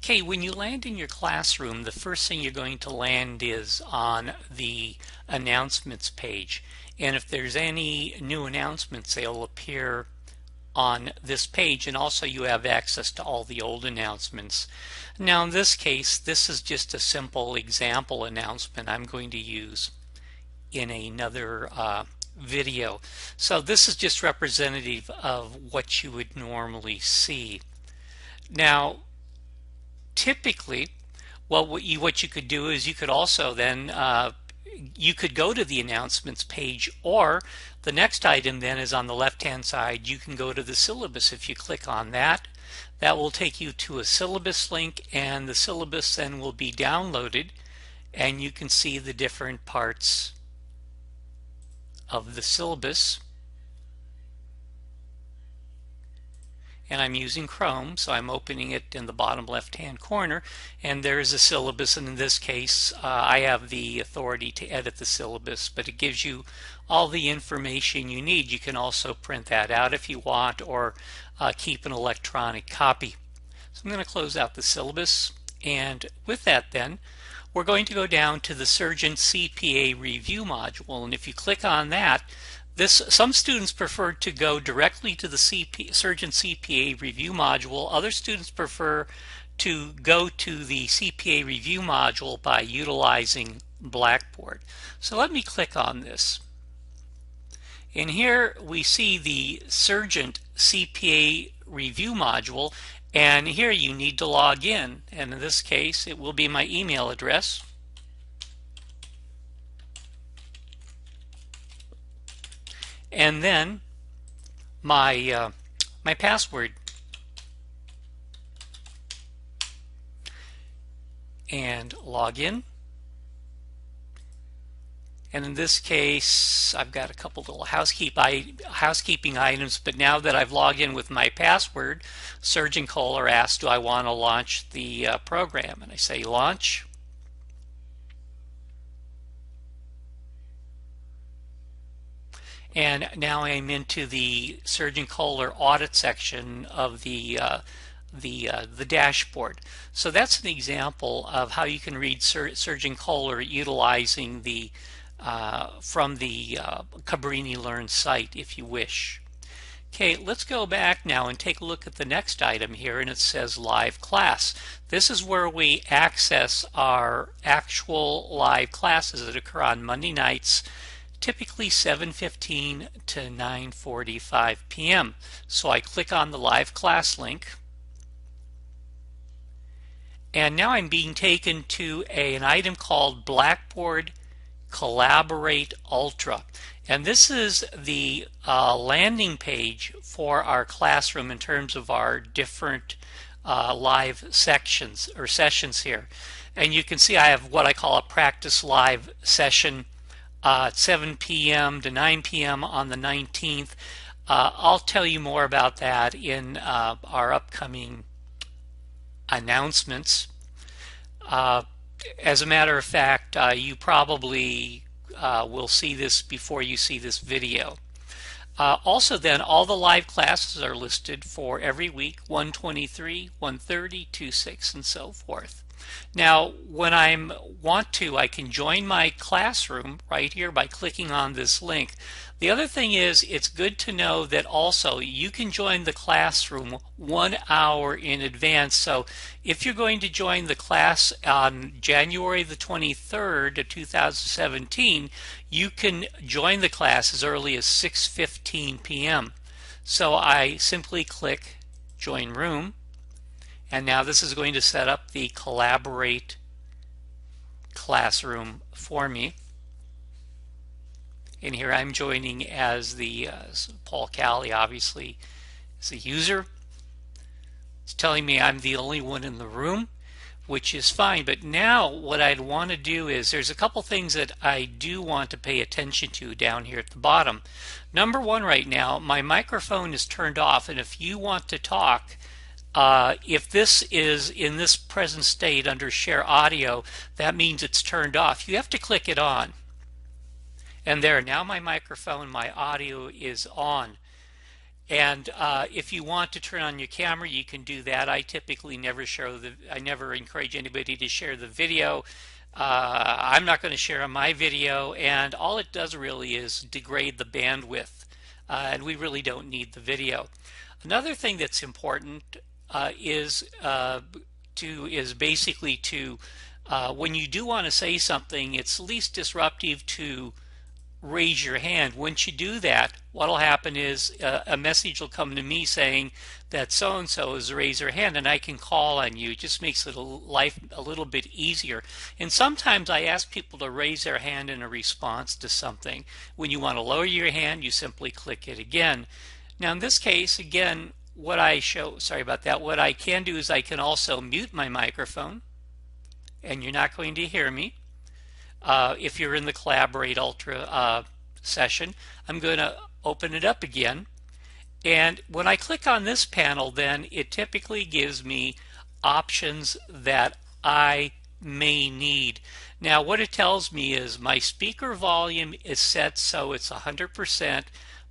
Okay, when you land in your classroom, the first thing you're going to land is on the announcements page. And if there's any new announcements, they'll appear on this page, and also you have access to all the old announcements. Now in this case, this is just a simple example announcement I'm going to use in another video. So this is just representative of what you would normally see. Now typically, well, what you could do is you could also then you could go to the announcements page, or the next item then is on the left hand side. You can go to the syllabus. If you click on that, that will take you to a syllabus link, and the syllabus then will be downloaded, and you can see the different parts of the syllabus. And I'm using Chrome, so I'm opening it in the bottom left hand corner, and there's a syllabus, and in this case I have the authority to edit the syllabus, but it gives you all the information you need. You can also print that out if you want, or keep an electronic copy. So I'm going to close out the syllabus, and with that then we're going to go down to the Surgeon CPA Review module, and if you click on that, some students prefer to go directly to the Surgeon CPA Review module. Other students prefer to go to the CPA Review module by utilizing Blackboard. So let me click on this. And here we see the Surgeon CPA Review module, and here you need to log in. And in this case, it will be my email address. And then my password, and log in. And in this case, I've got a couple little housekeeping items, but now that I've logged in with my password, Surgeon Kohler asks, do I want to launch the program? And I say launch. And now I'm into the Surgeon Kohler audit section of the dashboard. So that's an example of how you can read Surgeon Kohler utilizing the from the Cabrini Learn site if you wish. Okay, let's go back now and take a look at the next item here, and it says live class. This is where we access our actual live classes that occur on Monday nights, typically 7:15 to 9:45 p.m. So I click on the live class link, and now I'm being taken to an item called Blackboard Collaborate Ultra, and this is the landing page for our classroom in terms of our different live sections or sessions here. And you can see I have what I call a practice live session at 7 p.m. to 9 p.m. on the 19th. I'll tell you more about that in our upcoming announcements. As a matter of fact, you probably will see this before you see this video. Also then, all the live classes are listed for every week, 123, 130, 26, and so forth. Now, when I want to, I can join my classroom right here by clicking on this link. The other thing is, it's good to know that also you can join the classroom 1 hour in advance. So if you're going to join the class on January the 23rd of 2017, you can join the class as early as 6:15 p.m. So I simply click Join Room. And now this is going to set up the Collaborate classroom for me. And here I'm joining as the Paul Cali, obviously, is a user. It's telling me I'm the only one in the room, which is fine. But now what I'd want to do is, there's a couple things that I do want to pay attention to down here at the bottom. Number one, right now, my microphone is turned off, and if you want to talk, if this is in this present state under Share Audio, that means it's turned off. You have to click it on. And there, now my microphone, my audio is on. And if you want to turn on your camera, you can do that. I typically never I never encourage anybody to share the video. I'm not going to share my video, and all it does really is degrade the bandwidth, and we really don't need the video. Another thing that's important is basically to when you do want to say something, it's least disruptive to raise your hand. Once you do that, what'll happen is a message will come to me saying that so and so has raised their hand, and I can call on you. It just makes life a little bit easier. And sometimes I ask people to raise their hand in a response to something. When you want to lower your hand, you simply click it again. Now in this case, again, what I can do is I can also mute my microphone, and you're not going to hear me. If you're in the Collaborate Ultra session, I'm going to open it up again. And when I click on this panel, then it typically gives me options that I may need. Now, what it tells me is my speaker volume is set so it's 100%.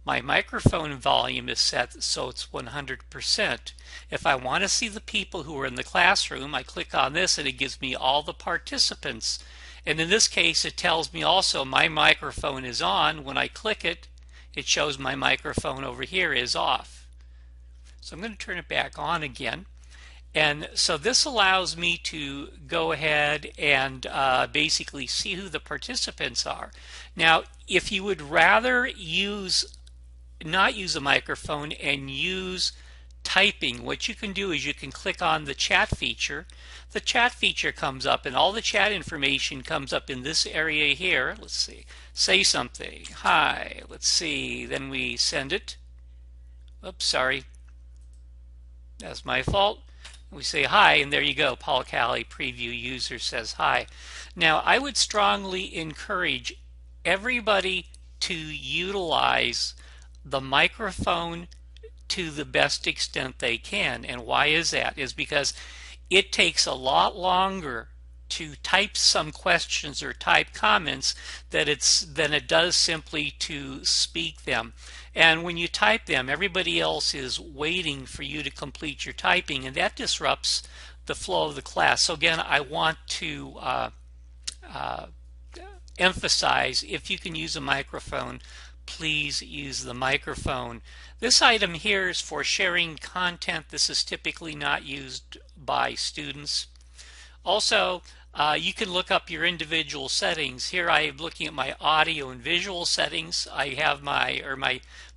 My microphone volume is set so it's 100%. If I want to see the people who are in the classroom, I click on this and it gives me all the participants. And in this case, it tells me also my microphone is on. When I click it, it shows my microphone over here is off. So I'm going to turn it back on again. And so this allows me to go ahead and basically see who the participants are. Now, if you would rather not use a microphone and use typing, what you can do is you can click on the chat feature. The chat feature comes up and all the chat information comes up in this area here. Let's see, say something, hi, let's see, then we send it. Oops, sorry, that's my fault. We say hi, and there you go, Paul Cali preview user says hi. Now I would strongly encourage everybody to utilize the microphone to the best extent they can. And why is that? Is because it takes a lot longer to type some questions or type comments than it does simply to speak them. And when you type them, everybody else is waiting for you to complete your typing, and that disrupts the flow of the class. So again, I want to emphasize, if you can use a microphone, please use the microphone. This item here is for sharing content. This is typically not used by students. Also, you can look up your individual settings. Here I am looking at my audio and visual settings. I have my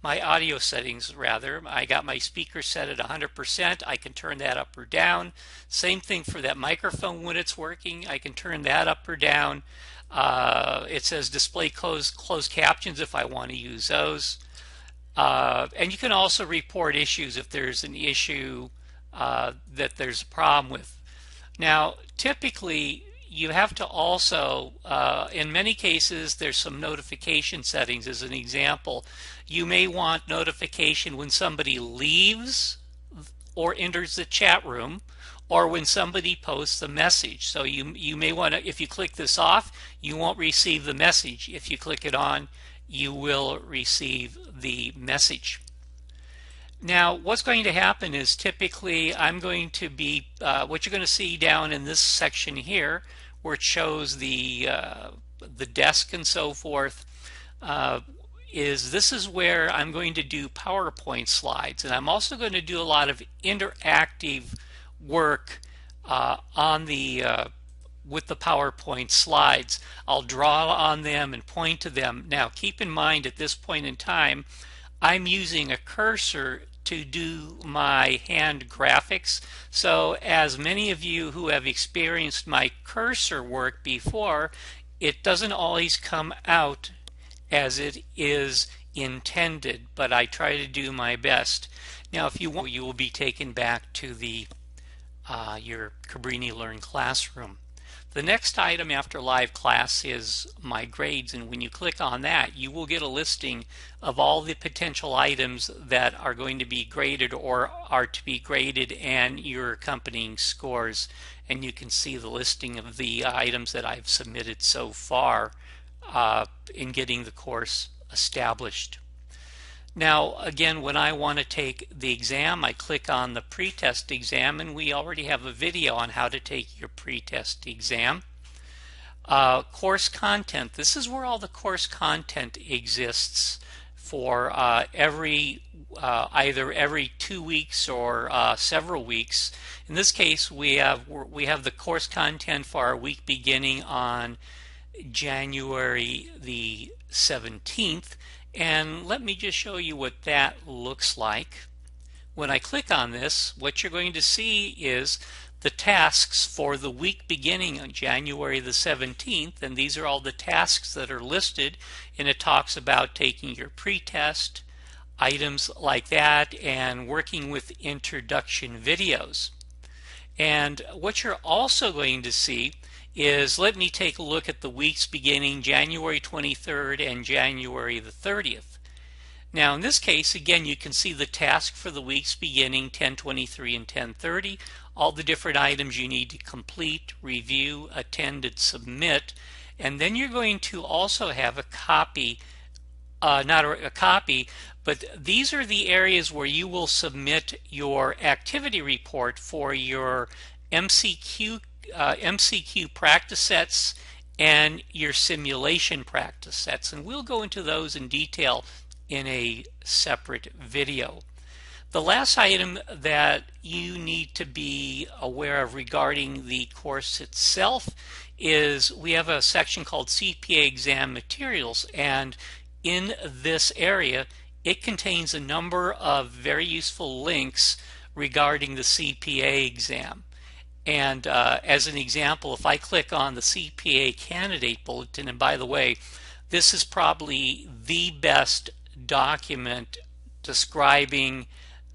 audio settings rather. I got my speaker set at 100%. I can turn that up or down. Same thing for that microphone when it's working. I can turn that up or down. It says display closed captions if I want to use those. And you can also report issues if there's an issue that there's a problem with. Now, typically, you have to also, in many cases, there's some notification settings. As an example, you may want notification when somebody leaves or enters the chat room, or when somebody posts a message. So you may want to, if you click this off, you won't receive the message. If you click it on, you will receive the message. Now, what's going to happen is typically I'm going to be, what you're going to see down in this section here, where it shows the desk and so forth, this is where I'm going to do PowerPoint slides. And I'm also going to do a lot of interactive work on the with the PowerPoint slides. I'll draw on them and point to them. Now keep in mind at this point in time I'm using a cursor to do my hand graphics. So as many of you who have experienced my cursor work before, it doesn't always come out as it is intended, but I try to do my best. Now if you want, you will be taken back to the your Cabrini Learn classroom. The next item after live class is my grades, and when you click on that, you will get a listing of all the potential items that are going to be graded or are to be graded and your accompanying scores. And you can see the listing of the items that I've submitted so far in getting the course established. Now, again, when I want to take the exam, I click on the pretest exam, and we already have a video on how to take your pretest exam. Course content. This is where all the course content exists for either every 2 weeks or several weeks. In this case, we have the course content for our week beginning on January the 17th. And let me just show you what that looks like. When I click on this, what you're going to see is the tasks for the week beginning on January the 17th, and these are all the tasks that are listed, and it talks about taking your pretest, items like that, and working with introduction videos. And what you're also going to see is, let me take a look at the weeks beginning January 23rd and January the 30th. Now in this case, again, you can see the task for the weeks beginning 10/23 and 10/30, all the different items you need to complete, review, attend, and submit. And then you're going to also have a copy, not a copy, but these are the areas where you will submit your activity report for your MCQ practice sets and your simulation practice sets, and we'll go into those in detail in a separate video. The last item that you need to be aware of regarding the course itself is we have a section called CPA exam materials, and in this area it contains a number of very useful links regarding the CPA exam. And as an example, if I click on the CPA candidate bulletin, and by the way, this is probably the best document describing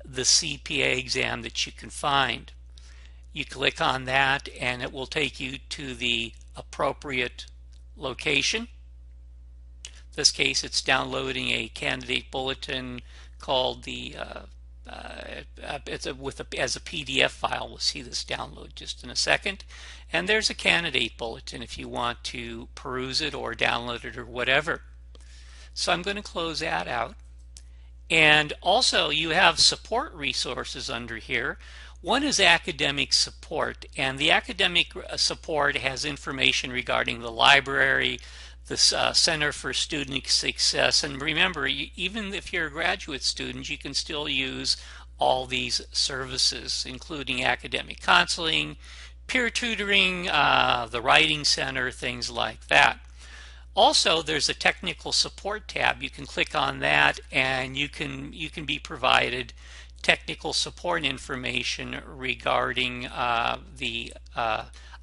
the CPA exam that you can find. You click on that and it will take you to the appropriate location. In this case, it's downloading a candidate bulletin called the as a PDF file. We'll see this download just in a second. And there's a candidate bulletin if you want to peruse it or download it or whatever. So I'm going to close that out. And also you have support resources under here. One is academic support, and the academic support has information regarding the library, the Center for Student Success, and remember, even if you're a graduate student, you can still use all these services, including academic counseling, peer tutoring, the Writing Center, things like that. Also, there's a technical support tab. You can click on that and you can be provided technical support information regarding the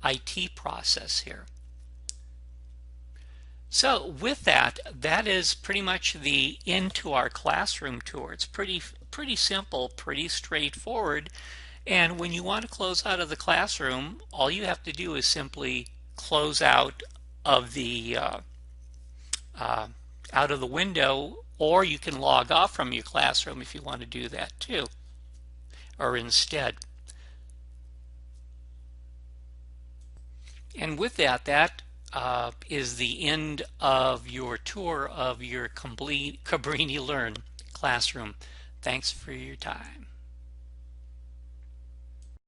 IT process here. So with that, that is pretty much the end to our classroom tour. It's pretty simple, pretty straightforward. And when you want to close out of the classroom, all you have to do is simply close out of the window, or you can log off from your classroom if you want to do that too, or instead. And with that, that is the end of your tour of your complete Cabrini Learn classroom. Thanks for your time.